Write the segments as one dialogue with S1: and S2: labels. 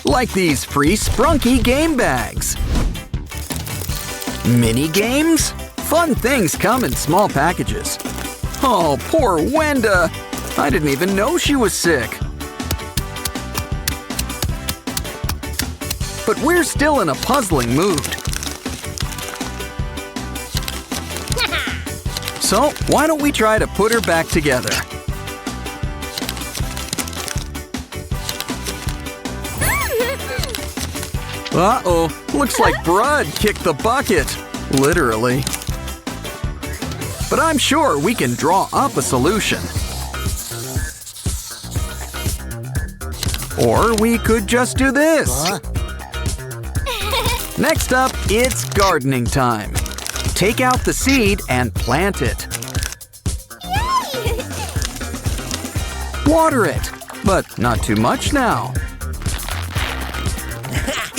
S1: like these free Sprunki game bags. Mini games? Fun things come in small packages. Oh, poor Wenda. I didn't even know she was sick. But we're still in a puzzling mood. So, why don't we try to put her back together? Uh-oh, looks like Brud kicked the bucket. Literally. But I'm sure we can draw up a solution. Or we could just do this. Next up, it's gardening time. Take out the seed and plant it. Water it, but not too much now.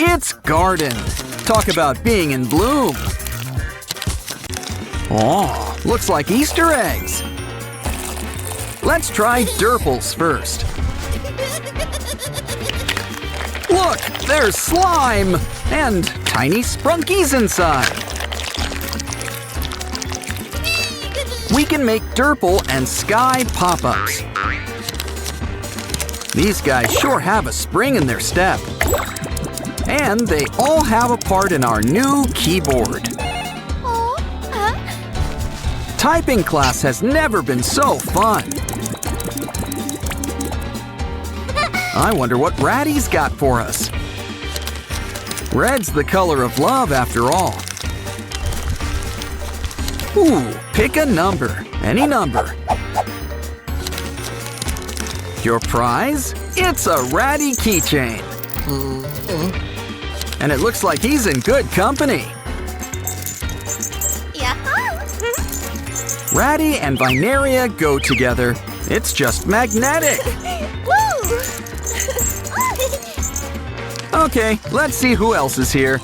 S1: It's garden. Talk about being in bloom. Oh, looks like Easter eggs. Let's try Derples first. Look, there's slime and tiny Sprunkies inside. We can make Derple and Sky pop-ups. These guys sure have a spring in their step. And they all have a part in our new keyboard. Typing class has never been so fun. I wonder what Ratty's got for us. Red's the color of love after all. Ooh, pick a number. Any number. Your prize? It's a Ratty keychain. And it looks like he's in good company. Ratty and Vinaria go together. It's just magnetic. Okay, let's see who else is here.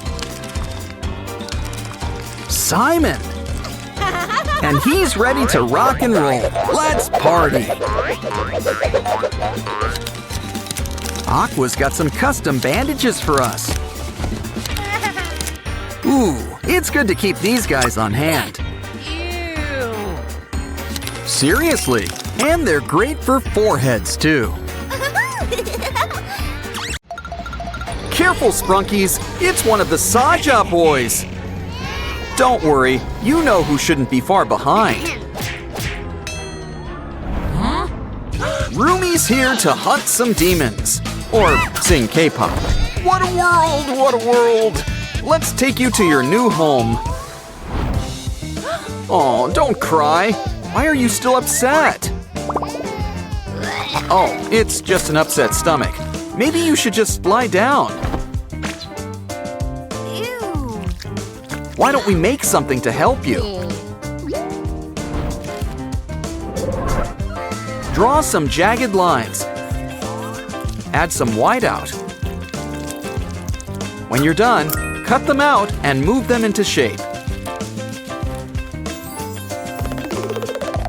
S1: Simon. And he's ready to rock and roll. Let's party. Aqua's got some custom bandages for us. Ooh, it's good to keep these guys on hand. Seriously, and they're great for foreheads too. Careful, Sprunkies, it's one of the Saja boys. Don't worry, you know who shouldn't be far behind. Rumi's here to hunt some demons. Or sing K-pop. What a world, what a world. Let's take you to your new home. Oh, don't cry. Why are you still upset? Oh, it's just an upset stomach. Maybe you should just lie down. Why don't we make something to help you? Draw some jagged lines. Add some whiteout. When you're done, cut them out and move them into shape.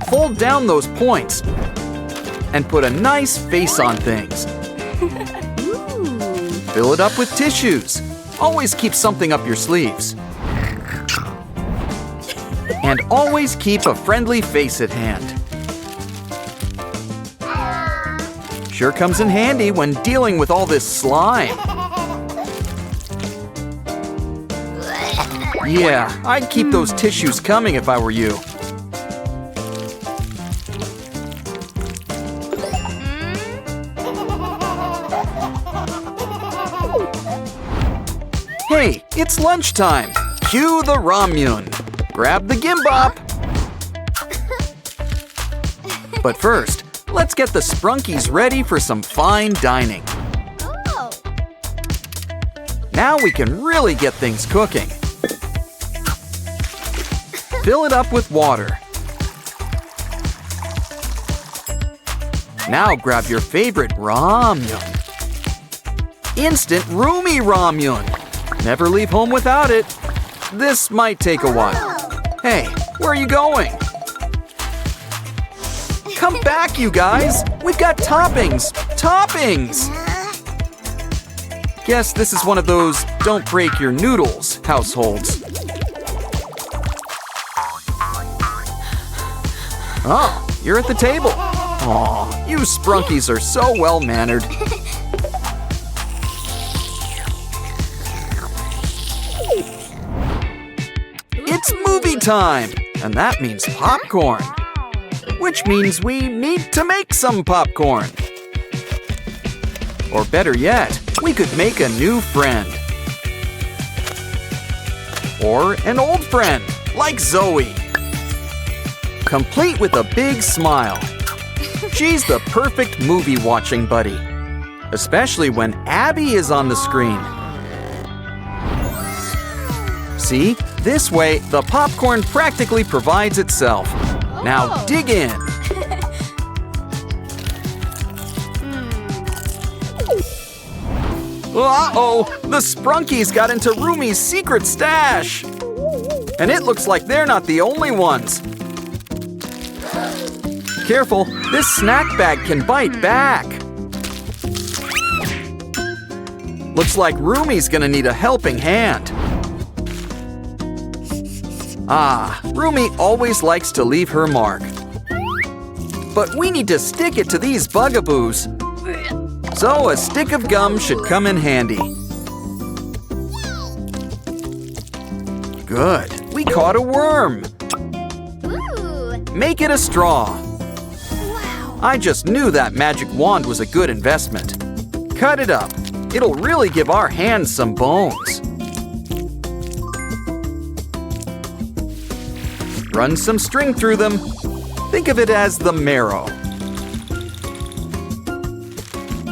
S1: Fold down those points and put a nice face on things. Fill it up with tissues. Always keep something up your sleeves. And always keep a friendly face at hand. Sure comes in handy when dealing with all this slime. Yeah, I'd keep those tissues coming if I were you. Hey, it's lunchtime. Cue the ramyun. Grab the gimbap. But first, let's get the Sprunkies ready for some fine dining. Now we can really get things cooking. Fill it up with water. Now grab your favorite ramyun. Instant Rumi ramyun. Never leave home without it. This might take a while. Hey, where are you going? Come back, you guys! We've got toppings! Toppings! Guess this is one of those don't break your noodles households. Oh, you're at the table. Aw, you Sprunkies are so well-mannered. It's movie time, and that means popcorn. Which means we need to make some popcorn. Or better yet, we could make a new friend. Or an old friend, like Zoe. Complete with a big smile. She's the perfect movie-watching buddy. Especially when Abby is on the screen. See? This way, the popcorn practically provides itself. Now dig in. Uh-oh! The Sprunkies got into Rumi's secret stash! And it looks like they're not the only ones. Careful, this snack bag can bite back. Looks like Rumi's gonna need a helping hand. Ah, Rumi always likes to leave her mark. But we need to stick it to these bugaboos. So a stick of gum should come in handy. Good, we caught a worm. Make it a straw. I just knew that magic wand was a good investment. Cut it up. It'll really give our hands some bones. Run some string through them. Think of it as the marrow.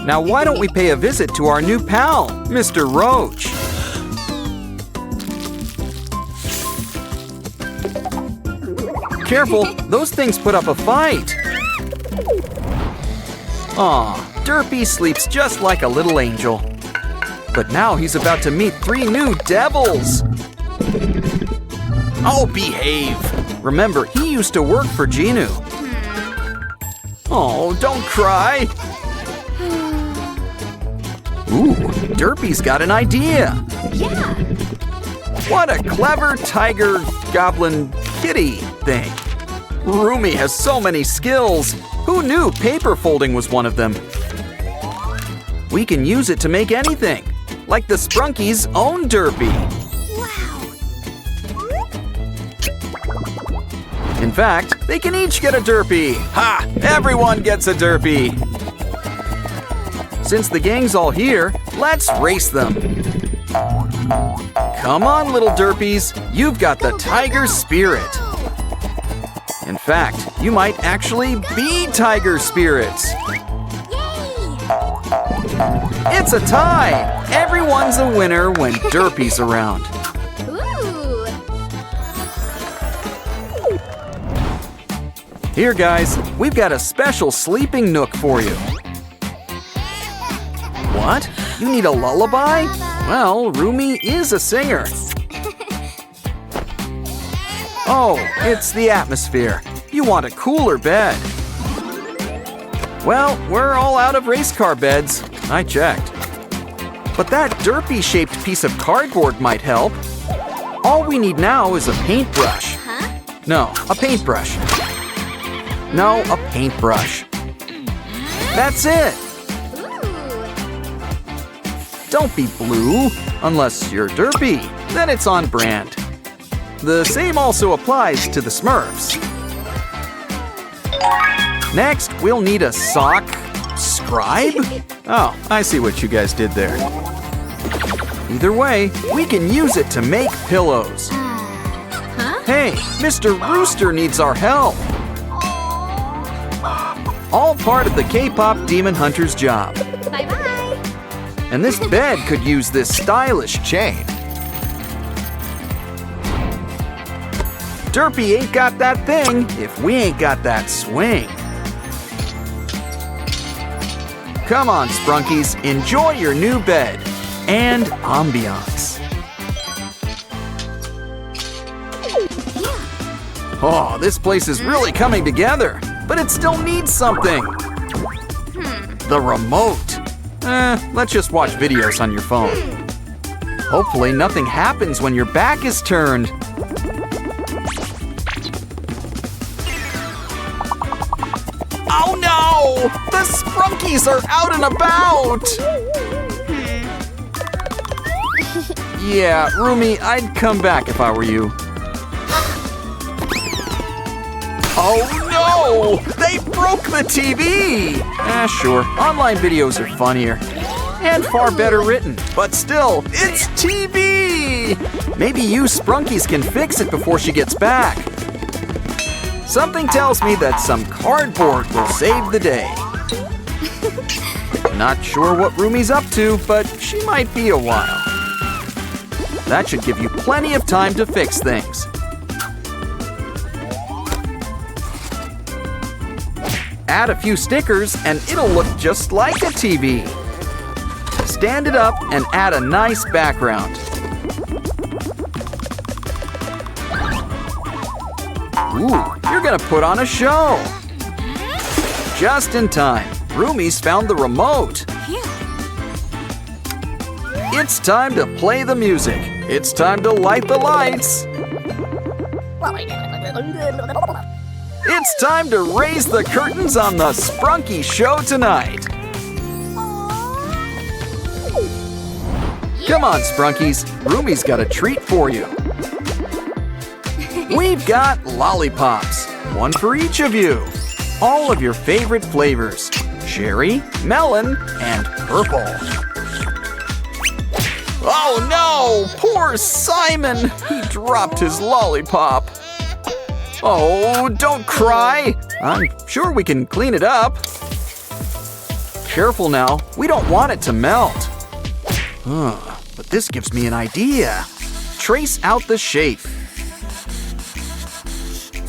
S1: Now why don't we pay a visit to our new pal, Mr. Roach? Careful, those things put up a fight. Aw, Derpy sleeps just like a little angel. But now he's about to meet 3 new devils. Oh, behave. Remember, he used to work for Genu. Oh, don't cry. Ooh, Derpy's got an idea.
S2: Yeah.
S1: What a clever tiger, goblin, kitty thing. Rumi has so many skills. Who knew paper folding was one of them? We can use it to make anything, like the Sprunkies' own Derpy. In fact, they can each get a Derpy. Ha! Everyone gets a Derpy. Since the gang's all here, let's race them. Come on, little Derpies. You've got the tiger spirit. In fact, you might actually be tiger spirits. It's a tie. Everyone's a winner when Derpy's around. Here, guys, we've got a special sleeping nook for you. What? You need a lullaby? Well, Rumi is a singer. Oh, it's the atmosphere. You want a cooler bed. Well, we're all out of race car beds. I checked. But that Derpy-shaped piece of cardboard might help. All we need now is a paintbrush. No, a paintbrush. No, a paintbrush. That's it. Don't be blue, unless you're Derpy. Then it's on brand. The same also applies to the Smurfs. Next, we'll need a sock scribe? Oh, I see what you guys did there. Either way, we can use it to make pillows. Hey, Mr. Rooster needs our help. All part of the K-pop Demon Hunter's job.
S2: Bye-bye.
S1: And this bed could use this stylish chain. Derpy ain't got that thing if we ain't got that swing. Come on, Sprunkies, enjoy your new bed and ambiance. Oh, this place is really coming together, but it still needs something. The remote. Let's just watch videos on your phone. Hopefully nothing happens when your back is turned. Oh no! The Sprunkies are out and about! Yeah, Rumi, I'd come back if I were you. Oh no! They broke the TV! Sure, online videos are funnier. And far better written. But still, it's TV! Maybe you Sprunkies can fix it before she gets back. Something tells me that some cardboard will save the day. Not sure what Rumi's up to, but she might be a while. That should give you plenty of time to fix things. Add a few stickers and it'll look just like a TV. Stand it up and add a nice background. Ooh, you're gonna put on a show. Just in time, Rumi's found the remote. It's time to play the music. It's time to light the lights. It's time to raise the curtains on the Sprunki show tonight. Come on, Sprunkies. Rumi's got a treat for you. We've got lollipops, one for each of you. All of your favorite flavors, cherry, melon, and purple. Oh no! Poor Simon! He dropped his lollipop. Oh, don't cry. I'm sure we can clean it up. Careful now, we don't want it to melt. But this gives me an idea. Trace out the shape.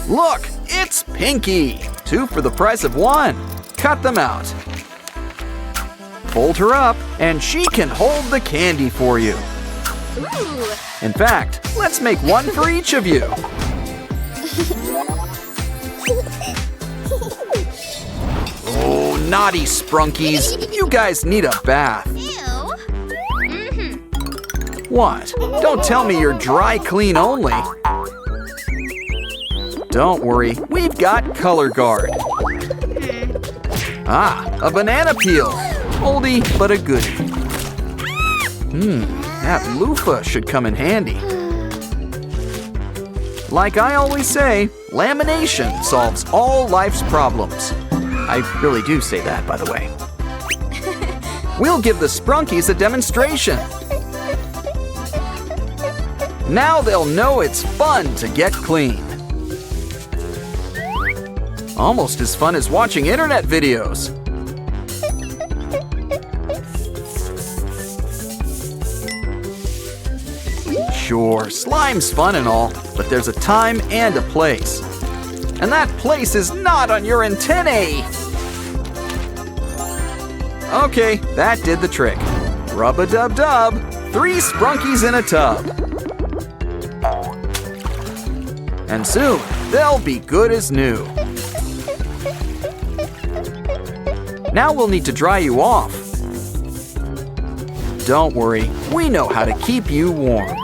S1: Look, it's Pinky. 2 for the price of 1. Cut them out. Fold her up, and she can hold the candy for you.
S2: Ooh.
S1: In fact, let's make 1 for each of you. Oh, naughty Sprunkies. You guys need a bath. What? Don't tell me you're dry clean only. Don't worry, we've got Color Guard. Ah, a banana peel. Oldie, but a goodie. That loofah should come in handy. Like I always say, lamination solves all life's problems. I really do say that, by the way. We'll give the Sprunkies a demonstration. Now they'll know it's fun to get clean. Almost as fun as watching internet videos. Sure, slime's fun and all, but there's a time and a place. And that place is not on your antennae! Okay, that did the trick. Rub-a-dub-dub, 3 Sprunkies in a tub. And soon, they'll be good as new. Now we'll need to dry you off. Don't worry, we know how to keep you warm.